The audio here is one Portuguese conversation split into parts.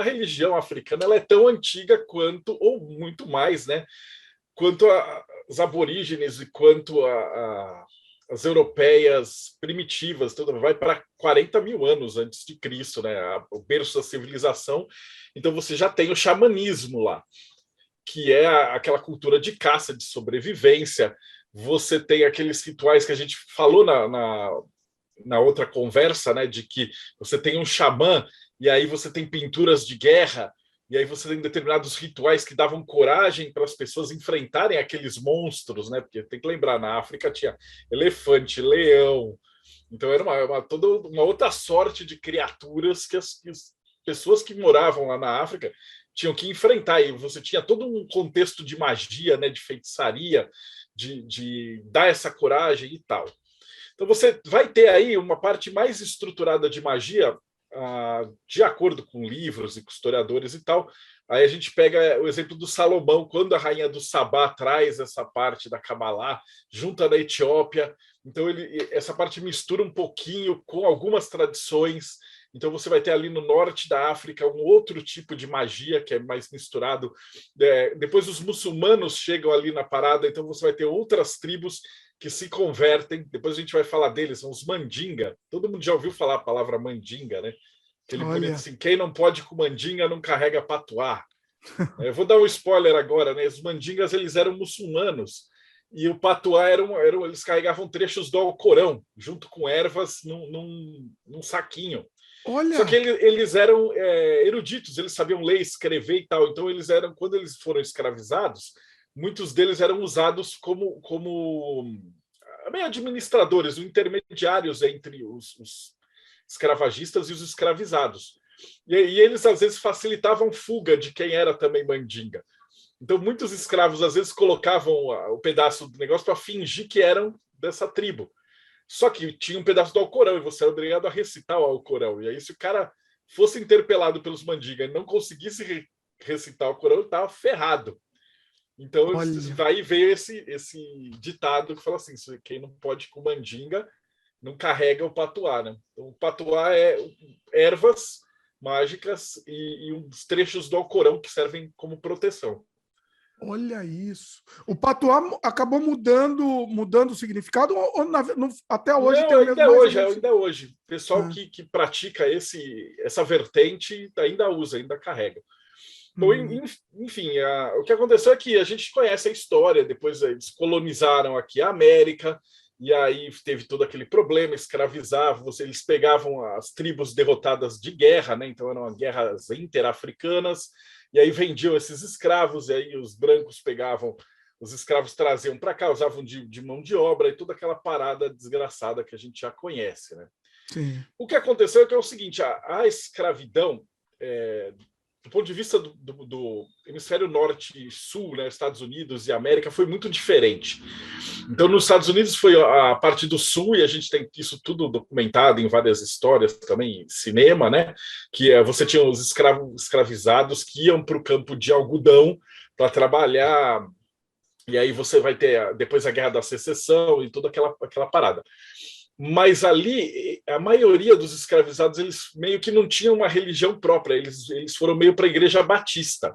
a religião africana ela é tão antiga quanto, ou muito mais, né? Quanto as aborígenes e quanto as europeias primitivas, tudo vai para 40 mil anos antes de Cristo, né? O berço da civilização. Então você já tem o xamanismo lá, que é aquela cultura de caça, de sobrevivência. Você tem aqueles rituais que a gente falou na outra conversa, né? De que você tem um xamã e aí você tem pinturas de guerra. E aí você tem determinados rituais que davam coragem para as pessoas enfrentarem aqueles monstros, né? Porque tem que lembrar, na África tinha elefante, leão. Então era toda uma outra sorte de criaturas que as pessoas que moravam lá na África tinham que enfrentar. E você tinha todo um contexto de magia, né? De feitiçaria, de dar essa coragem e tal. Então você vai ter aí uma parte mais estruturada de magia, de acordo com livros e com historiadores e tal. Aí a gente pega o exemplo do Salomão, quando a rainha do Sabá traz essa parte da Cabalá, junta da Etiópia. Então essa parte mistura um pouquinho com algumas tradições. Então você vai ter ali no norte da África um outro tipo de magia que é mais misturado. Depois os muçulmanos chegam ali na parada, então você vai ter outras tribos que se convertem. Depois a gente vai falar deles, são os mandinga. Todo mundo já ouviu falar a palavra mandinga, né? Aquele bonito assim, quem não pode com mandinga não carrega patuá. Eu vou dar um spoiler agora, né? Os mandingas eles eram muçulmanos e o patuá eles carregavam trechos do Alcorão junto com ervas num saquinho. Olha. Só que eles eram eruditos, eles sabiam ler, escrever e tal. Então eles eram, quando eles foram escravizados, muitos deles eram usados como meio administradores, intermediários entre os escravagistas e os escravizados. E eles, às vezes, facilitavam fuga de quem era também mandinga. Então, muitos escravos, às vezes, colocavam o pedaço do negócio para fingir que eram dessa tribo. Só que tinha um pedaço do Alcorão e você era obrigado a recitar o Alcorão. E aí, se o cara fosse interpelado pelos mandingas e não conseguisse recitar o Alcorão, ele estava ferrado. Então, daí veio esse ditado que fala assim: quem não pode com mandinga não carrega o patuá, né? Então, o patuá é ervas mágicas e uns trechos do Alcorão que servem como proteção. Olha isso. O patuá acabou mudando o significado ou até hoje não, tem o mesmo? Ainda hoje. O pessoal que pratica essa vertente ainda usa, ainda carrega. Então, enfim, o que aconteceu é que a gente conhece a história, depois eles colonizaram aqui a América, e aí teve todo aquele problema, escravizavam, eles pegavam as tribos derrotadas de guerra, né? Então eram guerras interafricanas, e aí vendiam esses escravos, e aí os brancos pegavam, os escravos traziam para cá, usavam de mão de obra, e toda aquela parada desgraçada que a gente já conhece, né? Sim. O que aconteceu é que é o seguinte, a escravidão, do ponto de vista do hemisfério norte e sul, né, Estados Unidos e América, foi muito diferente. Então, nos Estados Unidos foi a parte do sul, e a gente tem isso tudo documentado em várias histórias também, cinema, né? Que você tinha os escravizados que iam para o campo de algodão para trabalhar, e aí você vai ter depois a Guerra da Secessão e toda aquela parada. Mas ali, a maioria dos escravizados, eles meio que não tinham uma religião própria, eles foram meio para a Igreja Batista.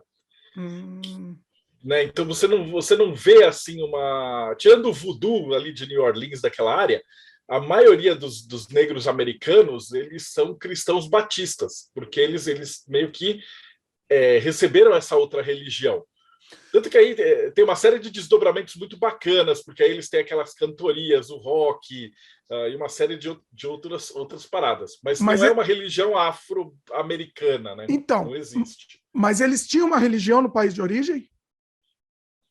Né? Então você não vê assim tirando o voodoo ali de New Orleans, daquela área, a maioria dos negros americanos, eles são cristãos batistas, porque eles meio que receberam essa outra religião. Tanto que aí tem uma série de desdobramentos muito bacanas, porque aí eles têm aquelas cantorias, o rock, e uma série de outras paradas. Mas não é uma religião afro-americana, né? Então, não existe. Mas eles tinham uma religião no país de origem?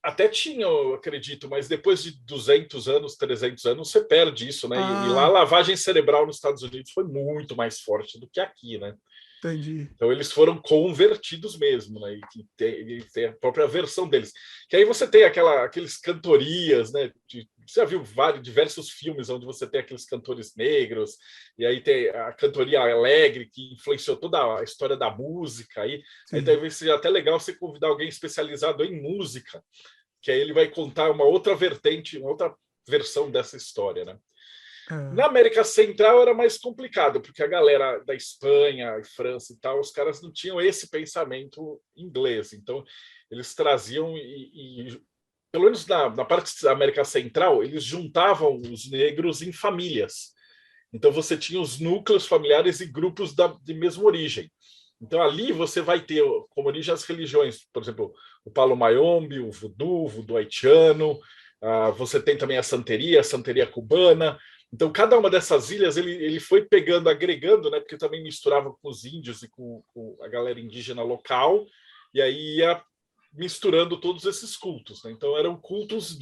Até tinham, eu acredito, mas depois de 200 anos, 300 anos, você perde isso, né? E lá a lavagem cerebral nos Estados Unidos foi muito mais forte do que aqui, né? Entendi. Então eles foram convertidos mesmo, né? E tem a própria versão deles. Que aí você tem aqueles cantorias, né? Você já viu diversos filmes onde você tem aqueles cantores negros, e aí tem a cantoria alegre que influenciou toda a história da música. Aí talvez seja até legal você convidar alguém especializado em música, que aí ele vai contar uma outra vertente, uma outra versão dessa história, né? Na América Central era mais complicado, porque a galera da Espanha e França e tal, os caras não tinham esse pensamento inglês. Então, eles traziam, pelo menos na parte da América Central, eles juntavam os negros em famílias. Então, você tinha os núcleos familiares e grupos de mesma origem. Então, ali você vai ter como origem as religiões, por exemplo, o Palo Mayombe, o voodoo haitiano, você tem também a santeria cubana. Então, cada uma dessas ilhas ele foi pegando, agregando, né, porque também misturava com os índios e com a galera indígena local, e aí ia misturando todos esses cultos. Né? Então, eram cultos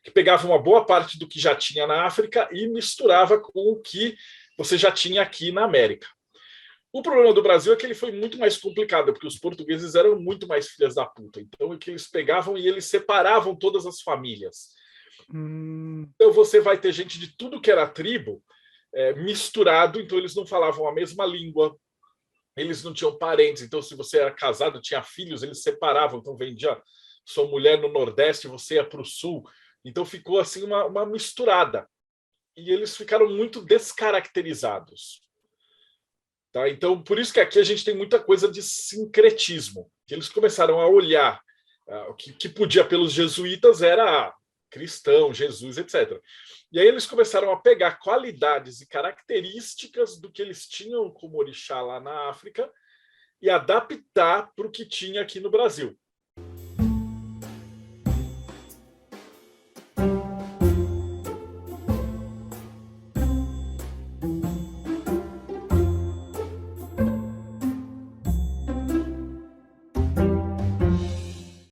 que pegavam uma boa parte do que já tinha na África e misturava com o que você já tinha aqui na América. O problema do Brasil é que ele foi muito mais complicado, porque os portugueses eram muito mais filhas da puta. Então, é que eles pegavam e eles separavam todas as famílias. Então, você vai ter gente de tudo que era tribo misturado, então eles não falavam a mesma língua, eles não tinham parentes. Então, se você era casado, tinha filhos, eles separavam. Então, vendia sua mulher no Nordeste, você ia para o Sul. Então, ficou assim uma misturada. E eles ficaram muito descaracterizados. Tá? Então, por isso que aqui a gente tem muita coisa de sincretismo. Que eles começaram a olhar o que podia pelos jesuítas era cristão, Jesus, etc. E aí eles começaram a pegar qualidades e características do que eles tinham como orixá lá na África e adaptar para o que tinha aqui no Brasil.